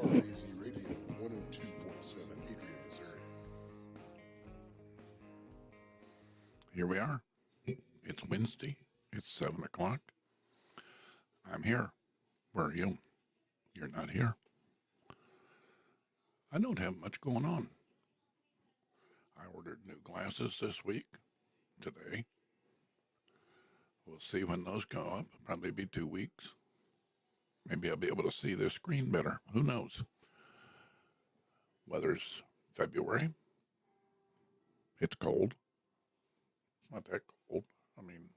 WRAZ Radio 102.7, Adrian, Missouri. Here we are. It's Wednesday. It's 7 o'clock. I'm here. Where are you? You're not here. I don't have much going on. I ordered new glasses this week, today. We'll see when those come up. It'll probably be 2 weeks. Maybe I'll be able to see the screen better. Who knows? Weather's February. It's cold. It's not that cold. I mean,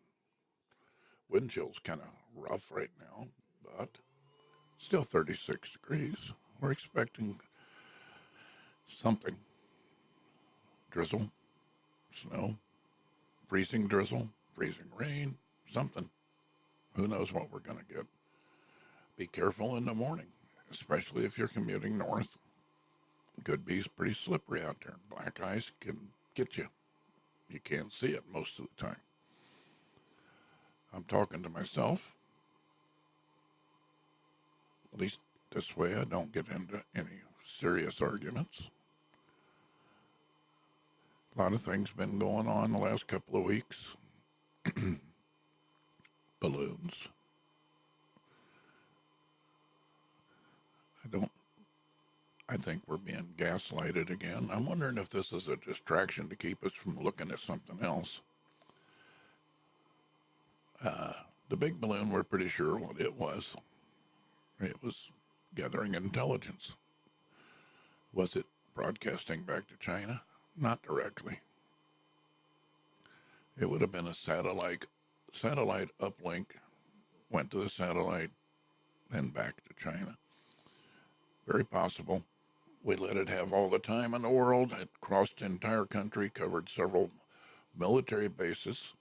wind chill's kind of rough right now, but still 36 degrees. We're expecting something. Drizzle, snow, freezing drizzle, freezing rain, something. Who knows what we're going to get. Be careful in the morning, especially if you're commuting north. Could be pretty slippery out there. Black ice can get you. You can't see it most of the time. I'm talking to myself. At least this way I don't get into any serious arguments. A lot of things been going on the last couple of weeks. Balloons. I think we're being gaslighted again. I'm wondering if this is a distraction to keep us from looking at something else. The big balloon, we're pretty sure what it was. It was gathering intelligence. Was it broadcasting back to China? Not directly. It would have been a satellite uplink, went to the satellite, then back to China. Very possible. We let it have all the time in the world. It crossed the entire country, covered several military bases.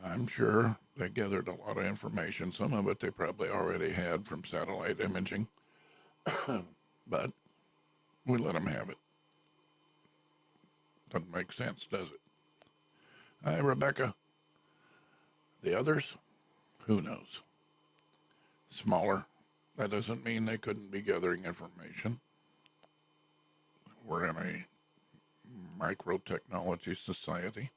I'm sure they gathered a lot of information. Some of it they probably already had from satellite imaging. But we let them have it. Doesn't make sense, does it? Hi, Rebecca. The others? Who knows? Smaller. That doesn't mean they couldn't be gathering information. We're in a microtechnology society.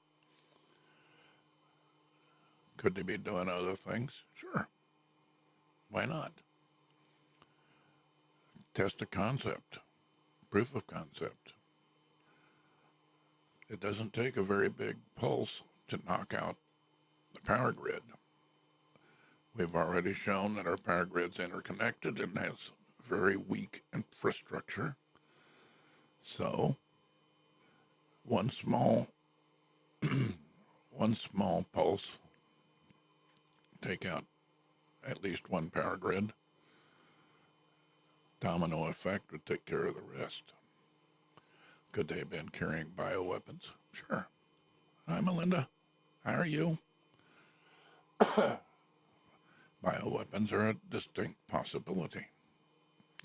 Could they be doing other things? Sure. Why not? Test a concept. Proof of concept. It doesn't take a very big pulse to knock out the power grid. We've already shown that our power grid's interconnected and has very weak infrastructure. So, one small pulse, take out at least one power grid. Domino effect would take care of the rest. Could they have been carrying bioweapons? Sure. Hi, Melinda. How are you? Bioweapons are a distinct possibility.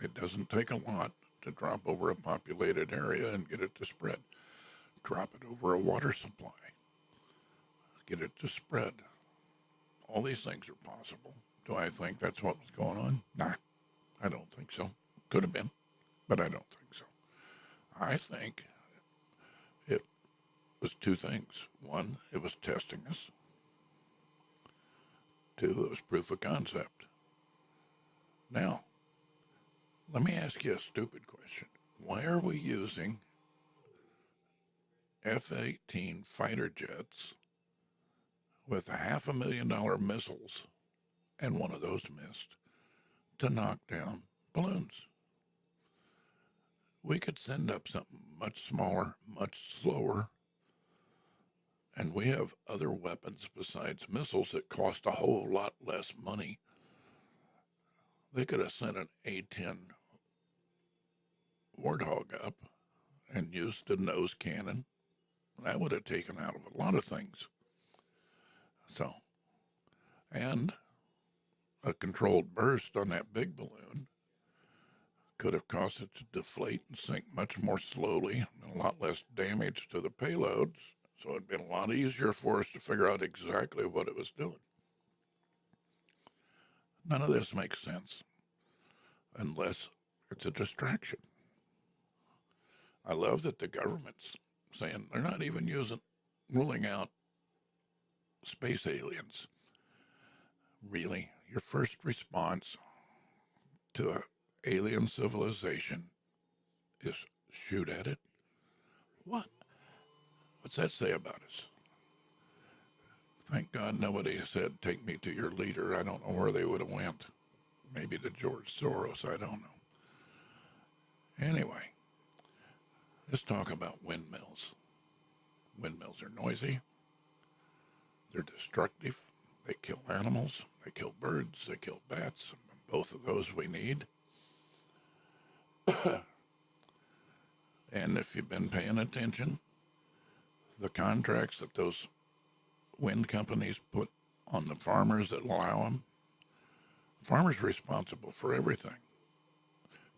It doesn't take a lot to drop over a populated area and get it to spread. Drop it over a water supply. Get it to spread. All these things are possible. Do I think that's what was going on? Nah, I don't think so. Could have been, but I don't think so. I think it was two things. One, it was testing us. Two, it was proof of concept. Now, let me ask you a stupid question. Why are we using F-18 fighter jets with $500,000 missiles, and one of those missed, to knock down balloons? We could send up something much smaller, much slower, and we have other weapons besides missiles that cost a whole lot less money. They could have sent an A-10 Warthog up and used a nose cannon. That would have taken out a lot of things. So, and a controlled burst on that big balloon could have caused it to deflate and sink much more slowly, and a lot less damage to the payloads, so it'd been a lot easier for us to figure out exactly what it was doing. None of this makes sense unless it's a distraction. I love that the government's saying they're not even ruling out space aliens. Really, your first response to an alien civilization is shoot at it? What? What's that say about us? Thank God nobody said, take me to your leader. I don't know where they would have went. Maybe to George Soros, I don't know. Anyway, let's talk about windmills. Windmills are noisy. They're destructive. They kill animals. They kill birds. They kill bats. Both of those we need. And if you've been paying attention, the contracts that those wind companies put on the farmers that allow them, farmers are responsible for everything.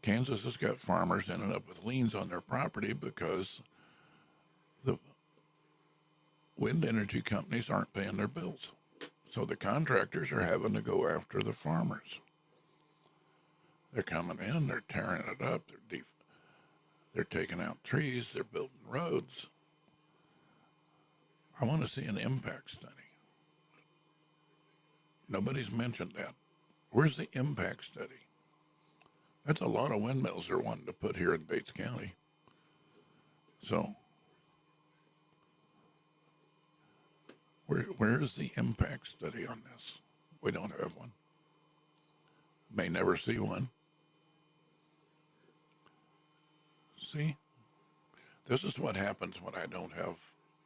Kansas has got farmers ending up with liens on their property because the wind energy companies aren't paying their bills. So the contractors are having to go after the farmers. They're coming in, they're tearing it up, they're taking out trees, they're building roads. I want to see an impact study. Nobody's mentioned that. Where's the impact study? That's a lot of windmills they're wanting to put here in Bates County. So, where's the impact study on this? We don't have one. May never see one. See? This is what happens when I don't have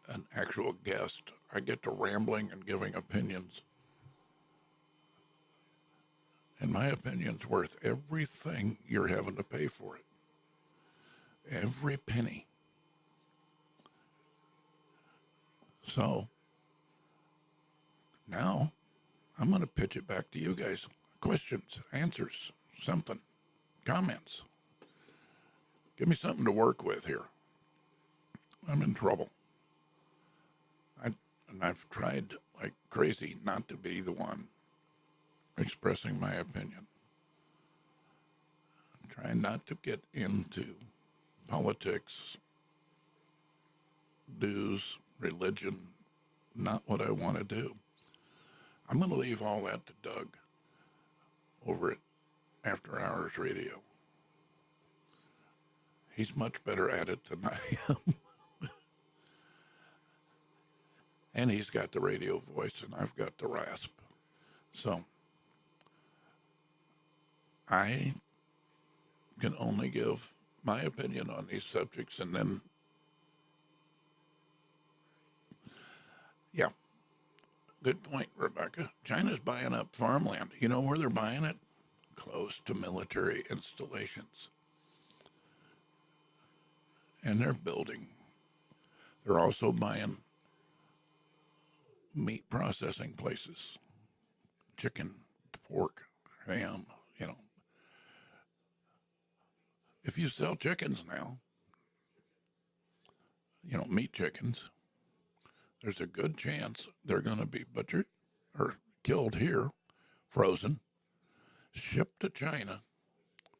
an actual guest. I get to rambling and giving opinions. And my opinion's worth everything you're having to pay for it. Every penny. So, now, I'm going to pitch it back to you guys. Questions, answers, something, comments. Give me something to work with here. I'm in trouble. I've tried like crazy not to be the one expressing my opinion. I'm trying not to get into politics, dues, religion, not what I want to do. I'm going to leave all that to Doug over at After Hours Radio. He's much better at it than I am. And he's got the radio voice, and I've got the rasp. So I can only give my opinion on these subjects, and then, yeah, good point, Rebecca. China's buying up farmland. You know where they're buying it? Close to military installations. And they're building. They're also buying meat processing places, chicken, pork, ham, If you sell chickens now, meat chickens, there's a good chance they're going to be butchered or killed here, frozen, shipped to China,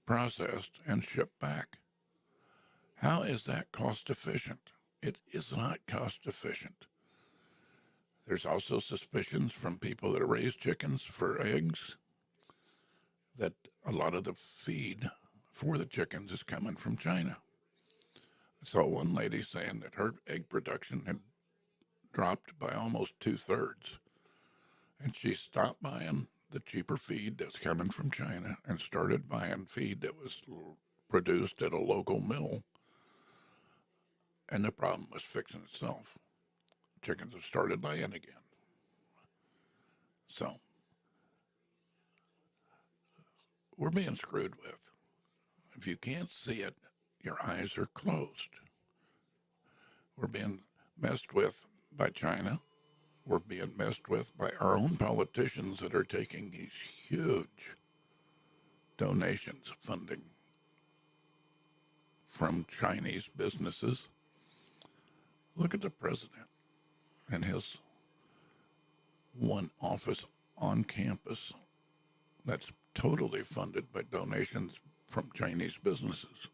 processed, and shipped back. How is that cost efficient? It is not cost efficient. There's also suspicions from people that raise chickens for eggs that a lot of the feed for the chickens is coming from China. I saw one lady saying that her egg production had dropped by almost 2/3, and she stopped buying the cheaper feed that's coming from China and started buying feed that was produced at a local mill, and the problem was fixing itself. Chickens have started laying again. So we're being screwed with. If you can't see it, your eyes are closed. We're being messed with by China. We're being messed with by our own politicians that are taking these huge donations, funding from Chinese businesses. Look at the president and his one office on campus that's totally funded by donations from Chinese businesses.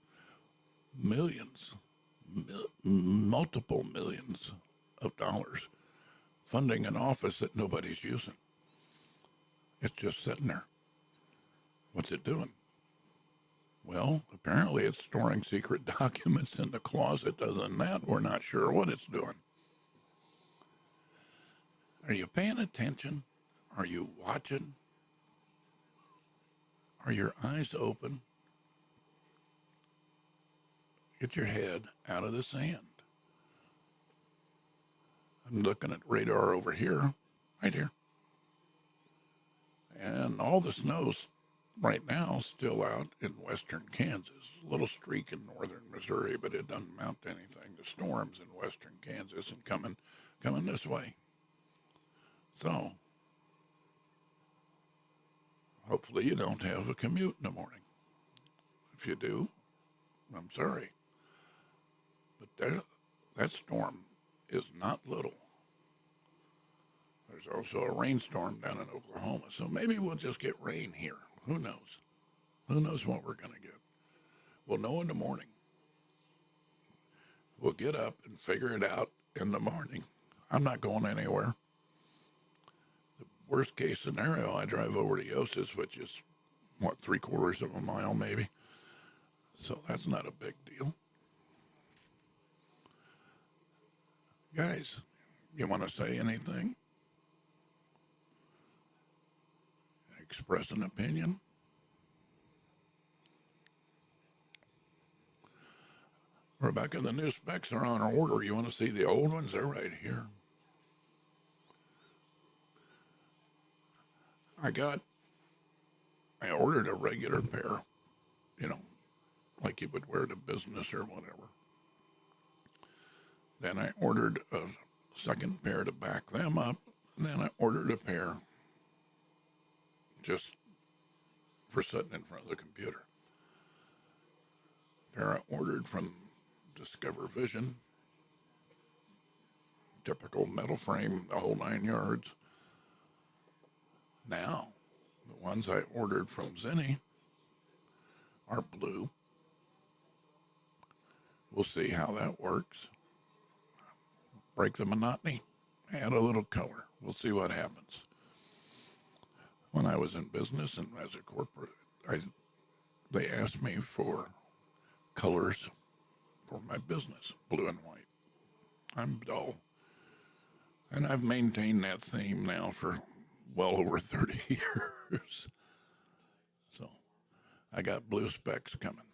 Millions, multiple millions of dollars funding an office that nobody's using. It's just sitting there. What's it doing? Well, apparently it's storing secret documents in the closet. Other than that, we're not sure what it's doing. Are you paying attention? Are you watching? Are your eyes open? Get your head out of the sand. I'm looking at radar over here, right here. And all the snow's right now still out in western Kansas. A little streak in northern Missouri, but it doesn't amount to anything. The storm's in western Kansas and coming this way. So, hopefully you don't have a commute in the morning. If you do, I'm sorry. But that storm is not little. There's also a rainstorm down in Oklahoma, so maybe we'll just get rain here. Who knows? Who knows what we're going to get? We'll know in the morning. We'll get up and figure it out in the morning. I'm not going anywhere. The worst case scenario, I drive over to Yos's, which is, 3/4 of a mile maybe. So that's not a big deal. Guys, you want to say anything? Express an opinion? Rebecca, the new specs are on order. You want to see the old ones? They're right here. I ordered a regular pair, like you would wear to business or whatever. Then I ordered a second pair to back them up. And then I ordered a pair just for sitting in front of the computer. Pair I ordered from Discover Vision. Typical metal frame, the whole 9 yards. Now, the ones I ordered from Zenni are blue. We'll see how that works. Break the monotony, add a little color. We'll see what happens. When I was in business and as a corporate, they asked me for colors for my business, blue and white. I'm dull. And I've maintained that theme now for well over 30 years. So I got blue specs coming.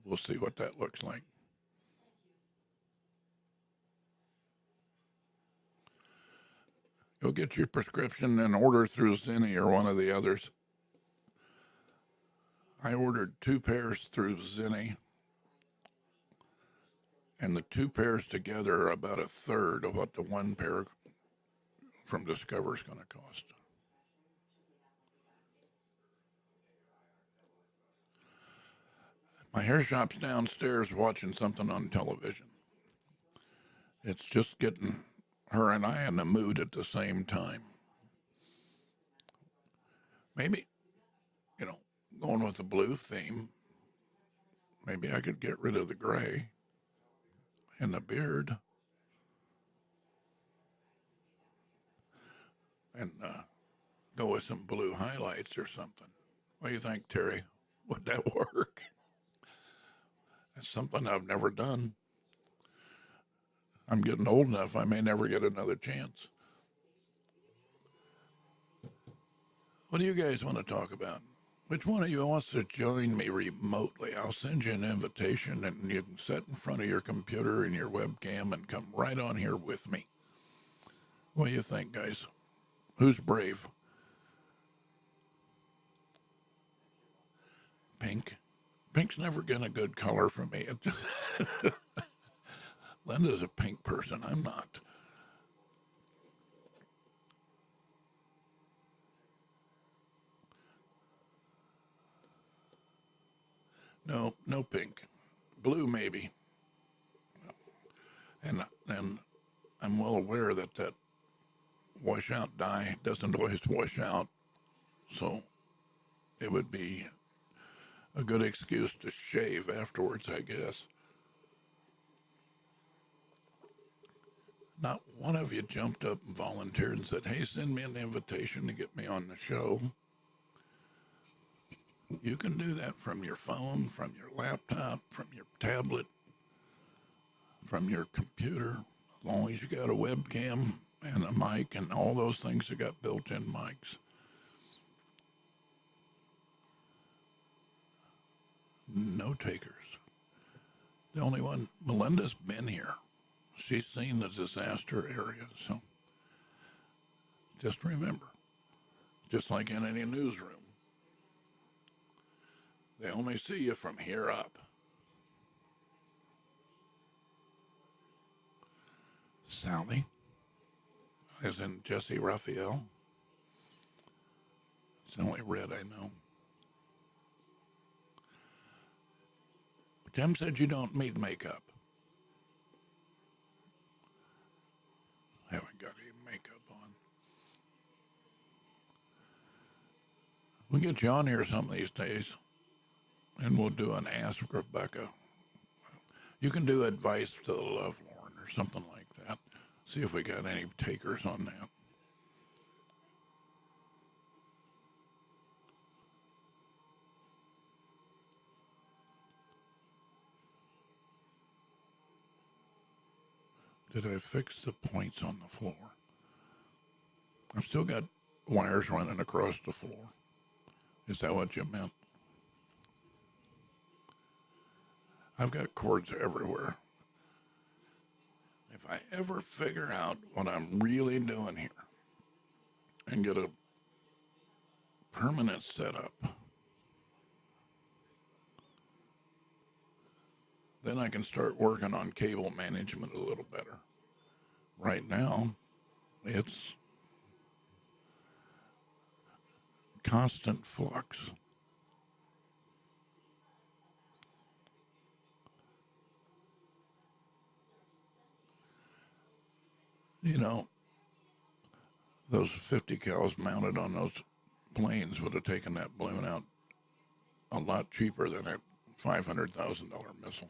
We'll see what that looks like. Go get your prescription and order through Zenni or one of the others. I ordered 2 pairs through Zenni, and the 2 pairs together are about 1/3 of what the 1 pair from Discover is going to cost. My hair shop's downstairs watching something on television. It's just getting her and I in the mood at the same time. Maybe, going with the blue theme, maybe I could get rid of the gray and the beard and go with some blue highlights or something. What do you think, Terry? Would that work? That's something I've never done. I'm getting old enough, I may never get another chance. What do you guys want to talk about? Which one of you wants to join me remotely? I'll send you an invitation and you can sit in front of your computer and your webcam and come right on here with me. What do you think, guys? Who's brave? Pink. Pink's never been a good color for me. Linda's a pink person. I'm not. No, no pink. Blue, maybe. And I'm well aware that that washout dye doesn't always wash out. So it would be a good excuse to shave afterwards, I guess. Not one of you jumped up and volunteered and said, hey, send me an invitation to get me on the show. You can do that from your phone, from your laptop, from your tablet, from your computer, as long as you got a webcam and a mic and all those things that got built-in mics. No takers. The only one, Melinda's been here. She's seen the disaster area, so just remember, just like in any newsroom, they only see you from here up. Sally, as in Jesse Raphael. It's the only red I know. Tim said you don't need makeup. Haven't got any makeup on. We'll get you on here some of these days, and we'll do an Ask Rebecca. You can do advice to the lovelorn or something like that. See if we got any takers on that. Did I fix the points on the floor? I've still got wires running across the floor. Is that what you meant? I've got cords everywhere. If I ever figure out what I'm really doing here and get a permanent setup, then I can start working on cable management a little better. Right now, it's constant flux. You know, those 50 cals mounted on those planes would have taken that balloon out a lot cheaper than a $500,000 missile.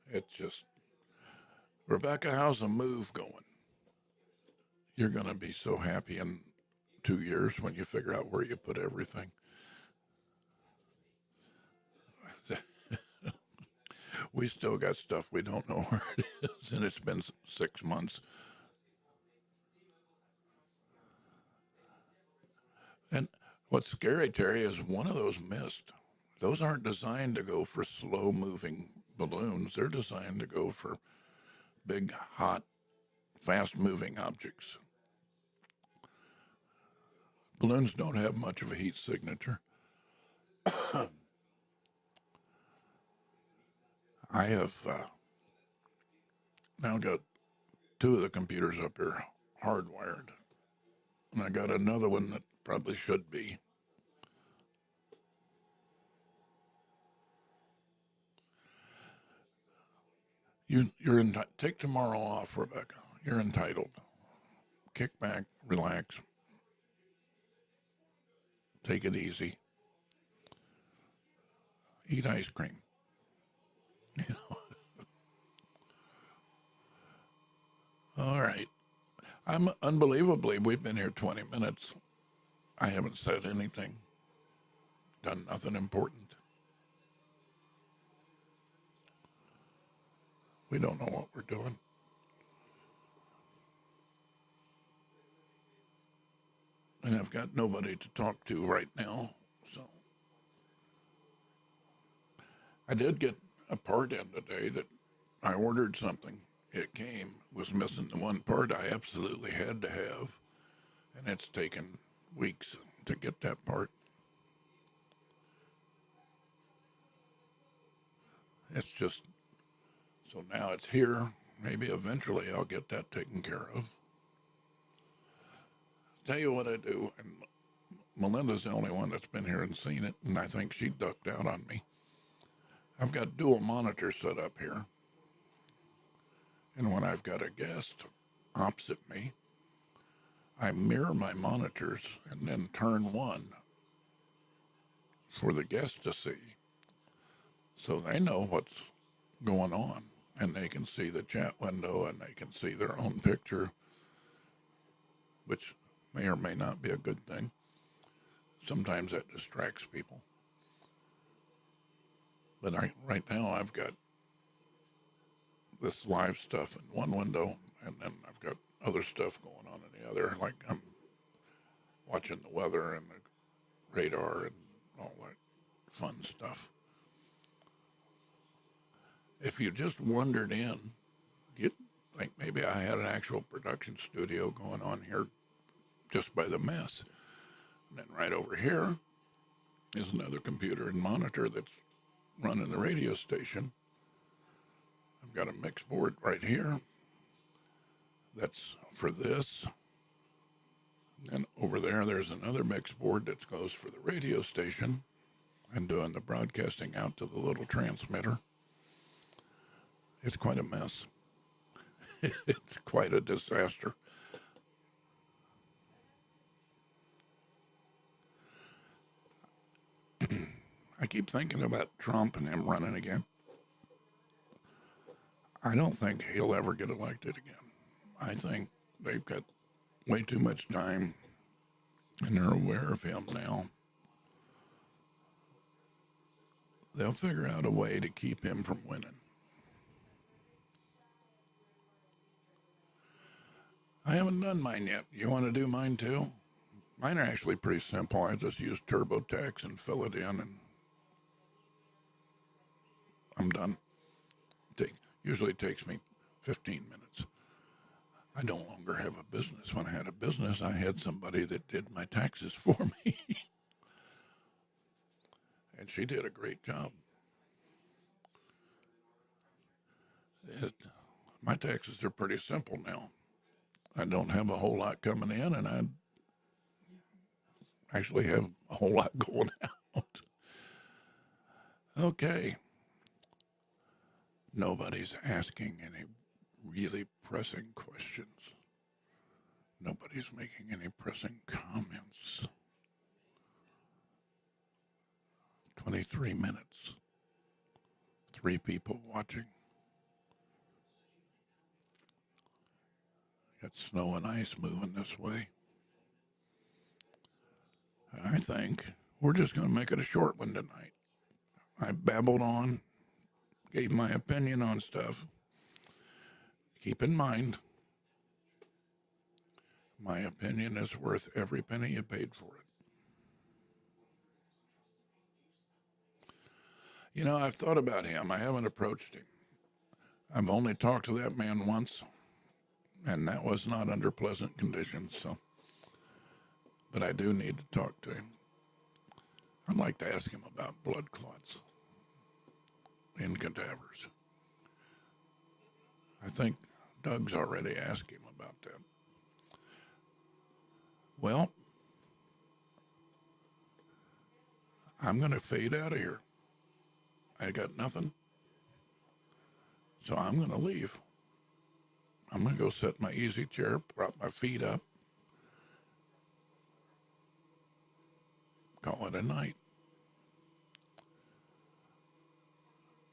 It's just, Rebecca, how's the move going? You're going to be so happy in 2 years when you figure out where you put everything. We still got stuff we don't know where it is, and it's been 6 months. And what's scary, Terry, is one of those missed. Those aren't designed to go for slow moving balloons. They're designed to go for big, hot, fast moving objects. Balloons don't have much of a heat signature. I have now got two of the computers up here hardwired, and I got another one that probably should be. You're take tomorrow off, Rebecca. You're entitled. Kick back, relax, take it easy, eat ice cream. All right. I'm unbelievably, we've been here 20 minutes. I haven't said anything, done nothing important. We don't know what we're doing. And I've got nobody to talk to right now. So I did get a part in today that I ordered something. It came, was missing the one part I absolutely had to have. And it's taken weeks to get that part. It's just, so now it's here. Maybe eventually I'll get that taken care of. Tell you what I do, and Melinda's the only one that's been here and seen it, and I think she ducked out on me. I've got dual monitors set up here. And when I've got a guest opposite me, I mirror my monitors and then turn one for the guest to see. So they know what's going on, and they can see the chat window and they can see their own picture, which may or may not be a good thing. Sometimes that distracts people. But right now I've got this live stuff in one window, and then I've got other stuff going on in the other, like I'm watching the weather and the radar and all that fun stuff. If you just wandered in, you'd think maybe I had an actual production studio going on here just by the mess. And then right over here is another computer and monitor that's running the radio station. I've got a mix board right here that's for this. And over there's another mix board that goes for the radio station and doing the broadcasting out to the little transmitter. It's quite a mess. It's quite a disaster. I keep thinking about Trump and him running again. I don't think he'll ever get elected again. I think they've got way too much time, and they're aware of him now. They'll figure out a way to keep him from winning. I haven't done mine yet. You want to do mine too? Mine are actually pretty simple. I just use TurboTax and fill it in, and I'm done. Usually takes me 15 minutes. I no longer have a business. When I had a business, I had somebody that did my taxes for me. And she did a great job. My taxes are pretty simple now. I don't have a whole lot coming in, and I actually have a whole lot going out. Okay. Nobody's asking any really pressing questions. Nobody's making any pressing comments. 23 minutes. 3 people watching. Got snow and ice moving this way. I think we're just going to make it a short one tonight. I babbled on, gave my opinion on stuff. Keep in mind, my opinion is worth every penny you paid for it. You know, I've thought about him. I haven't approached him. I've only talked to that man once, and that was not under pleasant conditions, so. But I do need to talk to him. I'd like to ask him about blood clots in cadavers. I think Doug's already asked him about that. Well, I'm going to fade out of here. I got nothing. So I'm going to leave. I'm going to go sit in my easy chair, prop my feet up, call it a night.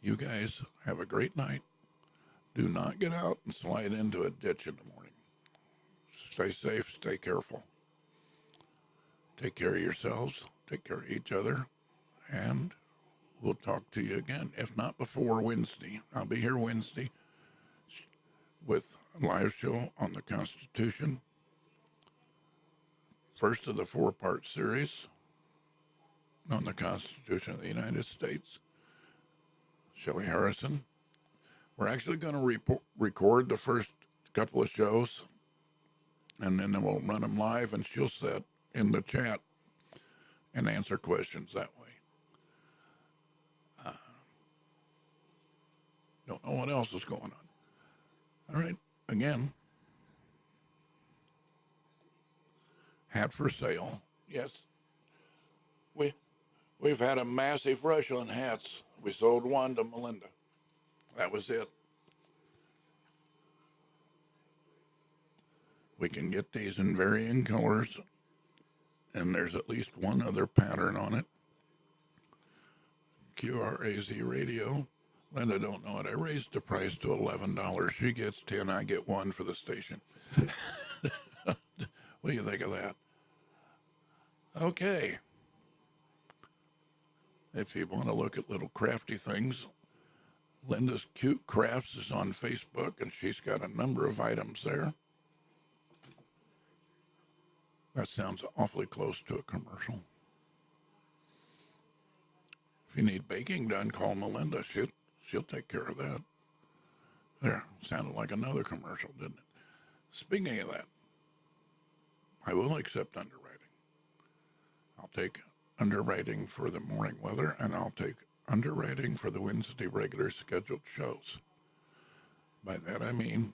You guys have a great night. Do not get out and slide into a ditch in the morning. Stay safe, stay careful. Take care of yourselves, take care of each other, and we'll talk to you again, if not before Wednesday. I'll be here Wednesday with a live show on the Constitution. First of the 4-part series on the Constitution of the United States. Shelley Harrison. We're actually going to record the first couple of shows, and then we'll run them live, and she'll sit in the chat and answer questions that way. Don't know what else is going on. All right, again, hat for sale. Yes, We've had a massive rush on hats. We sold one to Melinda. That was it. We can get these in varying colors, and there's at least one other pattern on it. QRAZ radio. Linda don't know it. I raised the price to $11. She gets 10. I get 1 for the station. What do you think of that? Okay. If you want to look at little crafty things, Linda's Cute Crafts is on Facebook, and she's got a number of items there. That sounds awfully close to a commercial. If you need baking done, call Melinda. She'll take care of that. There, sounded like another commercial, didn't it? Speaking of that, I will accept underwriting. I'll take underwriting for the morning weather, and I'll take underwriting for the Wednesday regular scheduled shows. By that I mean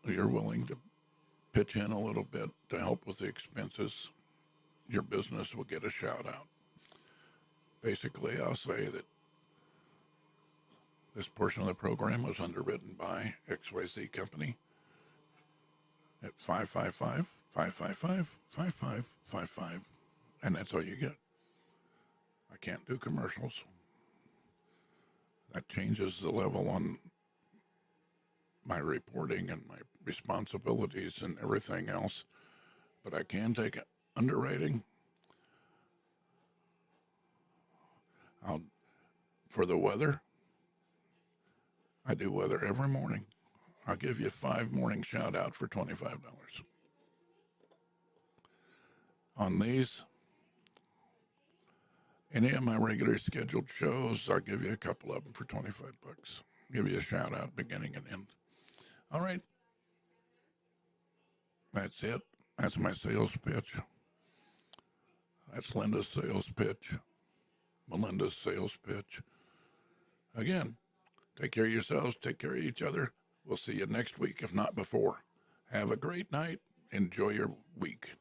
you're willing to pitch in a little bit to help with the expenses. Your business will get a shout out. Basically, I'll say that this portion of the program was underwritten by XYZ Company at 555-555-5555, and that's all you get. I can't do commercials. That changes the level on my reporting and my responsibilities and everything else, but I can take underwriting. For the weather, I do weather every morning. I'll give you 5 morning shout out for $25. On these, any of my regular scheduled shows, I'll give you a couple of them for $25. Give you a shout out beginning and end. All right. That's it. That's my sales pitch. That's Linda's sales pitch. Melinda's sales pitch. Again, take care of yourselves, take care of each other. We'll see you next week, if not before. Have a great night. Enjoy your week.